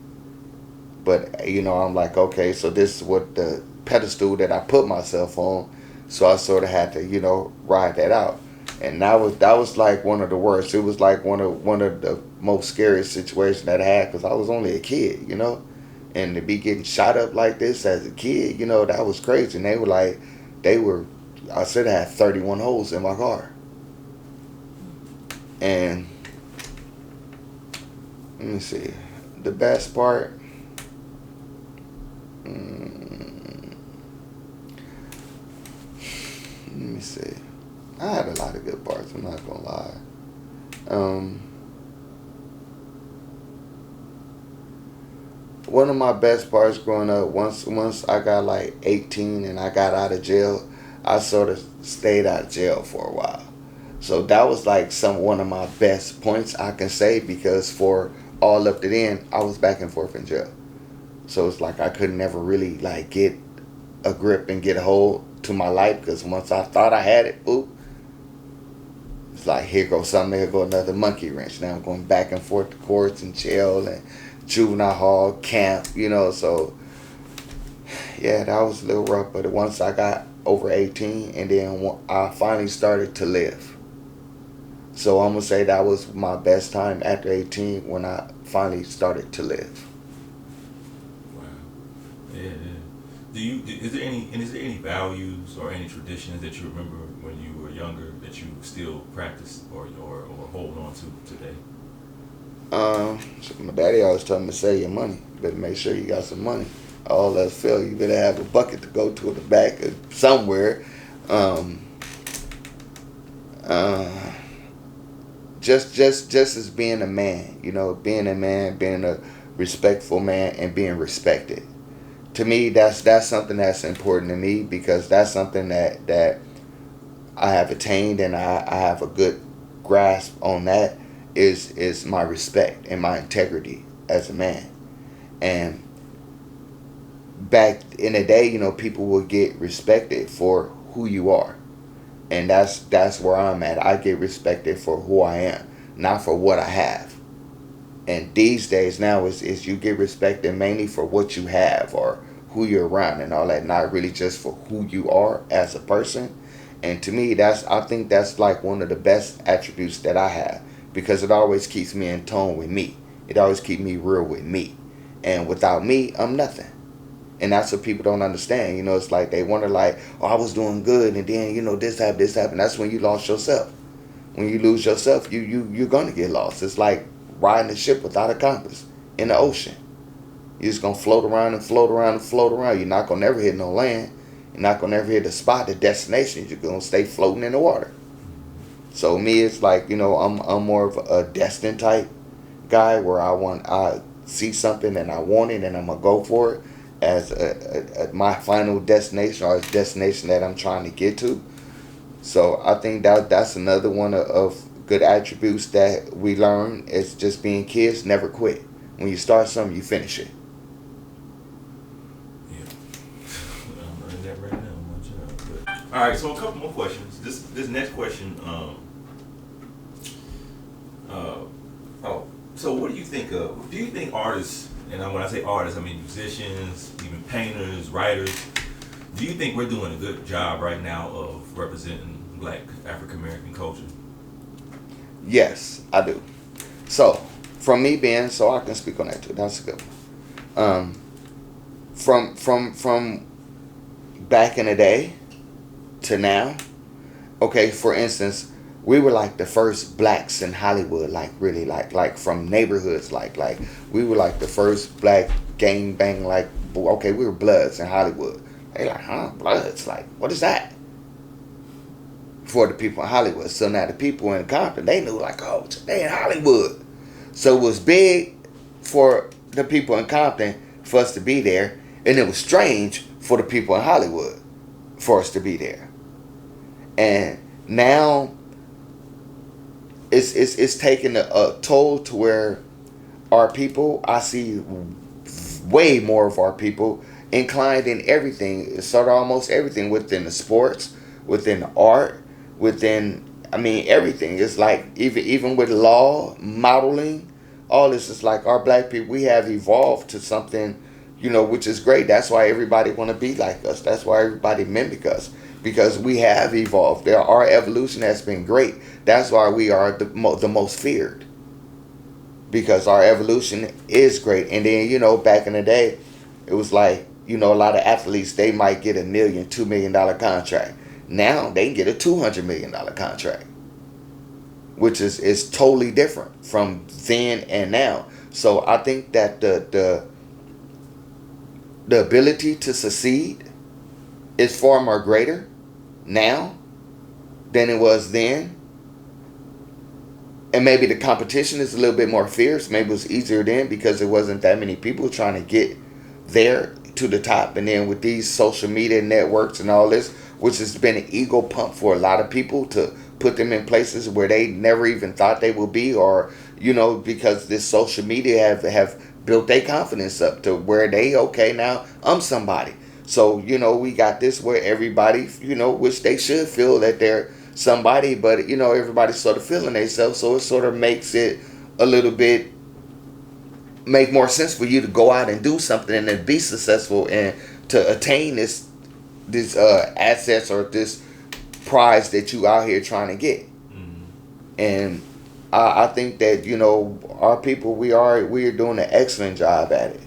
B: But I'm like, okay, so this is what the pedestal that I put myself on. So I sort of had to, ride that out. And that was like one of the worst. It was like one of the most scariest situations that I had because I was only a kid, and to be getting shot up like this as a kid, that was crazy. And I said I had 31 holes in my car. And let me see, the best part. Let me see. I had a lot of good parts. I'm not gonna lie. One of my best parts growing up. Once I got like 18 and I got out of jail, I sort of stayed out of jail for a while. So that was like one of my best points I can say because for all up to then I was back and forth in jail. So it's like I could never really like get a grip and get a hold to my life because once I thought I had it, oop, it's like here goes something, here go another monkey wrench. Now I'm going back and forth to courts and jail and juvenile hall, camp, so yeah, that was a little rough. But once I got over 18 and then I finally started to live. So I'm going to say that was my best time after 18 when I finally started to live.
A: Wow. Yeah. Is there any values or any traditions that you remember when you were younger that you still practice or hold on to today?
B: My daddy always told me to save your money. You better make sure you got some money. All else fail, you better have a bucket to go to in the back of somewhere. Just as being a man, being a man, being a respectful man, and being respected. To me, that's something that's important to me, because that's something that I have attained, and I have a good grasp on that, is my respect and my integrity as a man. And back in the day, people would get respected for who you are. And that's where I'm at. I get respected for who I am, not for what I have. And these days now is you get respected mainly for what you have or who you're around and all that, not really just for who you are as a person. And to me, I think that's like one of the best attributes that I have, because it always keeps me in tone with me. It always keeps me real with me. And without me, I'm nothing. And that's what people don't understand. It's like they wonder, like, oh, I was doing good, and then this happened. That's when you lost yourself. When you lose yourself, you're gonna get lost. It's like riding a ship without a compass in the ocean. You're just gonna float around and float around and float around. You're not gonna ever hit no land. You're not gonna ever hit the spot, the destination. You're gonna stay floating in the water. So me, it's like, I'm more of a destined type guy, where I see something and I want it, and I'm gonna go for it as my final destination, or a destination that I'm trying to get to. So I think that's another one of good attributes that we learn, is just being kids. Never quit. When you start something, you finish it.
A: Yeah. I'm learning that right now on my job. But, all right, so a couple more questions. This next question. So what do you think of? Do you think artists, and when I say artists, I mean musicians, even painters, writers, do you think we're doing a good job right now of representing Black African American culture?
B: Yes, I do. So, from me being, so I can speak on that too. That's a good one. From back in the day to now. Okay, for instance, we were like the first blacks in Hollywood, like really, like from neighborhoods, like we were like the first black gang bang, like, okay, we were Bloods in Hollywood. They like, huh, Bloods, like, what is that? For the people in Hollywood. So now the people in Compton, they knew, like, oh, they in Hollywood. So it was big for the people in Compton for us to be there, and it was strange for the people in Hollywood for us to be there. And now it's taken a toll to where our people, I see way more of our people inclined in everything, sort of almost everything, within the sports, within the art, within, I mean, everything. It's like even with law, modeling, all this is like our black people, we have evolved to something, which is great. That's why everybody want to be like us. That's why everybody mimic us, because we have evolved. Our evolution has been great. That's why we are the most feared, because our evolution is great. And then, back in the day, it was like, a lot of athletes, they might get $1 million, $2 million contract. Now they can get a $200 million contract, which is totally different from then and now. So I think that the ability to succeed is far more greater now than it was then. And maybe the competition is a little bit more fierce. Maybe it was easier then because there wasn't that many people trying to get there to the top. And then with these social media networks and all this, which has been an ego pump for a lot of people to put them in places where they never even thought they would be, or, because this social media have built their confidence up to where they, okay, now I'm somebody. So, we got this where everybody, which they should feel that they're somebody, but, everybody's sort of feeling themselves. So it sort of makes it a little bit, make more sense for you to go out and do something and then be successful and to attain this assets or this prize that you out here trying to get.
A: Mm-hmm.
B: And I think that our people, we're doing an excellent job at it.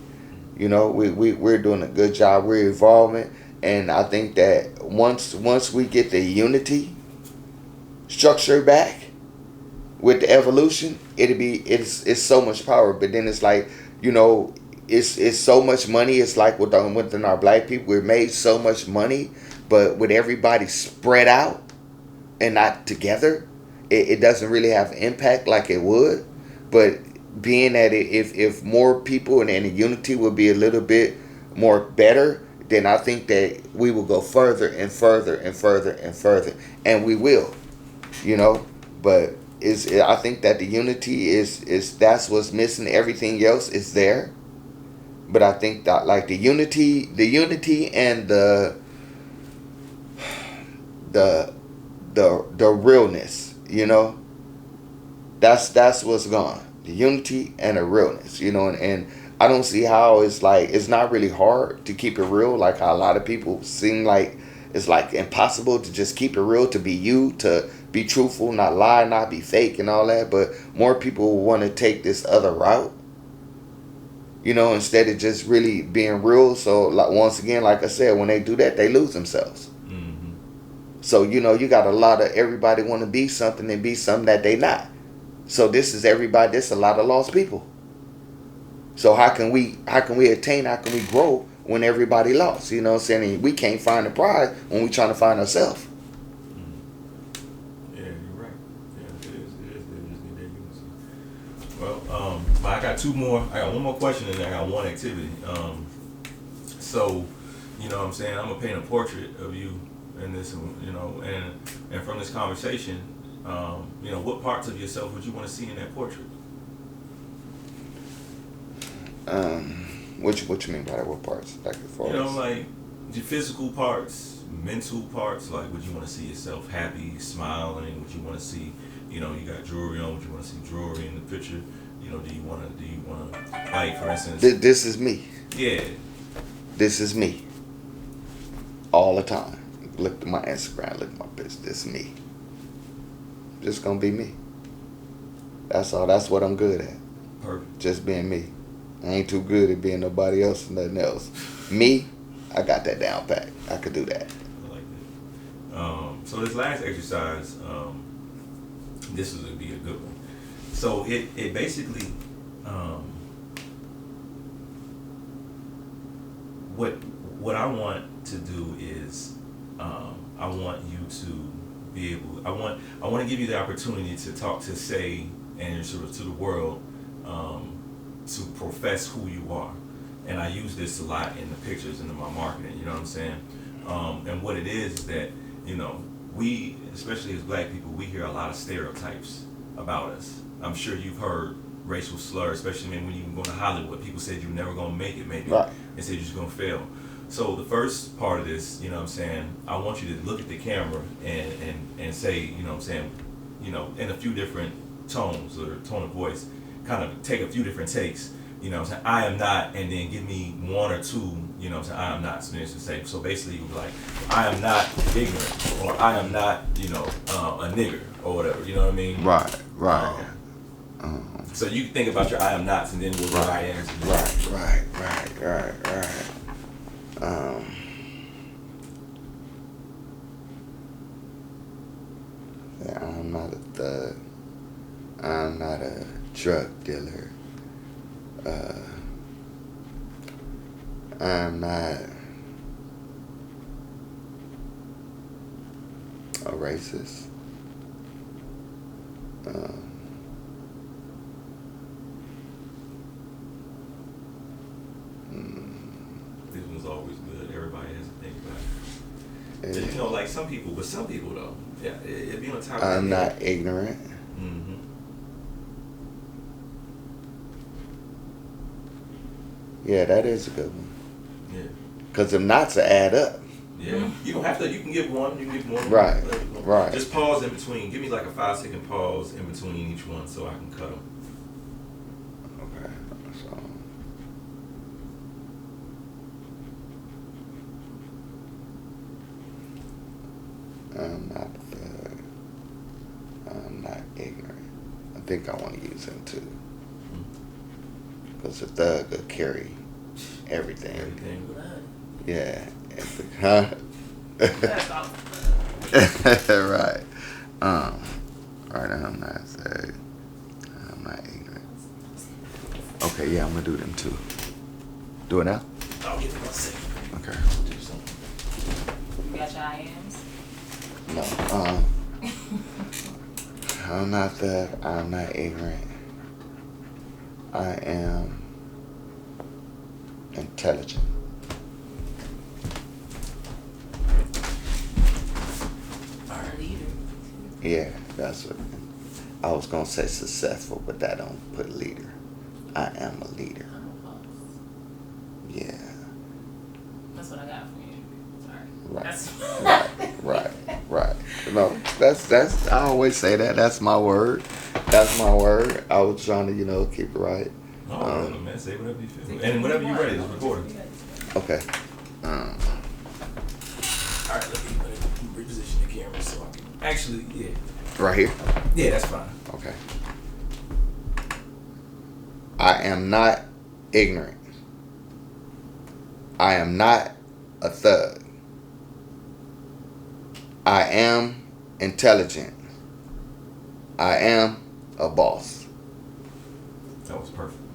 B: We're doing a good job. We're evolving, and I think that once we get the unity structure back with the evolution, it's so much power. But then it's like, it's so much money. It's like within our black people, we've made so much money, but with everybody spread out and not together, it doesn't really have impact like it would. But being that if more people and the unity would be a little bit more better, then I think that we will go further and further and further and further, and we will, you know. But I think that the unity is that's what's missing. Everything else is there, but I think that like the unity and the the realness, you know, that's what's gone. The unity and the realness, you know, and I don't see how it's like it's not really hard to keep it real. Like how a lot of people seem like it's like impossible to just keep it real, to be you, to be truthful, not lie, not be fake, and all that. But more people want to take this other route, you know, instead of just really being real. So like once again, like I said, when they do that, they lose themselves.
A: Mm-hmm.
B: So you know, you got a lot of everybody want to be something and be something that they not. So this is everybody. This is a lot of lost people. So how can we attain? How can we grow when everybody lost? You know what I'm saying? And we can't find the prize when we trying to find ourselves.
A: Yeah, you're right. Yeah, it is. It is. They just need their unity. Well, but I got two more. I got one more question and then I got one activity. So, you know what I'm saying? I'm gonna paint a portrait of you in this, you know, and from this conversation, you know, what parts of yourself would you want to see in that portrait?
B: What you mean by that? What parts? Like as far
A: You know,
B: as
A: like your physical parts, mental parts. Like, would you want to see yourself happy, smiling? Would you want to see, you know, you got jewelry on? Would you want to see jewelry in the picture? You know, do you want to, like, for instance?
B: This is me.
A: Yeah.
B: This is me. All the time. Look at my Instagram. Look at my bitch. This is me. Just gonna be me. That's all. That's what I'm good at.
A: Perfect.
B: Just being me. I ain't too good at being nobody else or nothing else. Me, I got that down pat. I could do that.
A: I like that. So this last exercise, this is gonna be a good one. So it basically, what I want to do is, I want you to be able. I want to give you the opportunity to talk to say and sort of to the world, to profess who you are. And I use this a lot in the pictures and in my marketing. You know what I'm saying? And what it is that, you know, we, especially as black people, we hear a lot of stereotypes about us. I'm sure you've heard racial slurs, especially when you go to Hollywood. People said you're never gonna make it, maybe.
B: Right.
A: They said you're just gonna fail. So the first part of this, you know what I'm saying, I want you to look at the camera and say, you know what I'm saying, you know, in a few different tones or tone of voice, kind of take a few different takes, you know what I'm saying, I am not, and then give me one or two, you know what I'm saying, I am not, so basically you be like, I am not ignorant, or I am not, you know, a nigger, or whatever, you know what I mean?
B: Right.
A: So you can think about your I am nots, and then we'll go I am.
B: Right. Yeah, I'm not a thug. I'm not a drug dealer. I'm not a racist.
A: This one's always good. Everybody has to think about it.
B: Yeah.
A: You know, like some people though, yeah, it'd be on top of
B: I'm
A: their
B: not
A: head.
B: ignorant.
A: Mm-hmm.
B: Yeah, that is a good one.
A: Yeah.
B: Because them knots will add up.
A: Yeah. You don't have to. You can give one. You can give one.
B: Right.
A: Just pause in between. Give me like a 5-second pause in between each one, so I can cut them.
B: Okay. So. I'm not a thug. I'm not ignorant. I think I want to use him too. Because a thug will carry everything.
A: Everything.
B: Yeah. Huh?
C: That's awesome.
B: Right. Right, I'm not a thug. I'm not ignorant. Okay, yeah, I'm going to do them too. Do it now?
A: I'll give it 1 second.
B: Okay.
A: Do something.
C: You got your IMs?
B: No. I'm not thug. I'm not ignorant. I am intelligent. Yeah, that's what I was gonna say. Successful, but that don't put leader. I am a leader.
C: I'm a boss.
B: Yeah,
C: That's what I got from you. Sorry.
B: right,
C: That's
B: right. No, that's. I always say that. That's my word. That's my word. I was trying to, keep it right.
A: No, man, say whatever you feel. And whenever you're ready, it's recording.
B: Okay.
A: All right, let me reposition the camera so I can. Actually, yeah.
B: Right here.
A: Yeah, that's fine.
B: Okay. I am not ignorant. I am not a thug. I am intelligent. I am a boss.
A: That was perfect.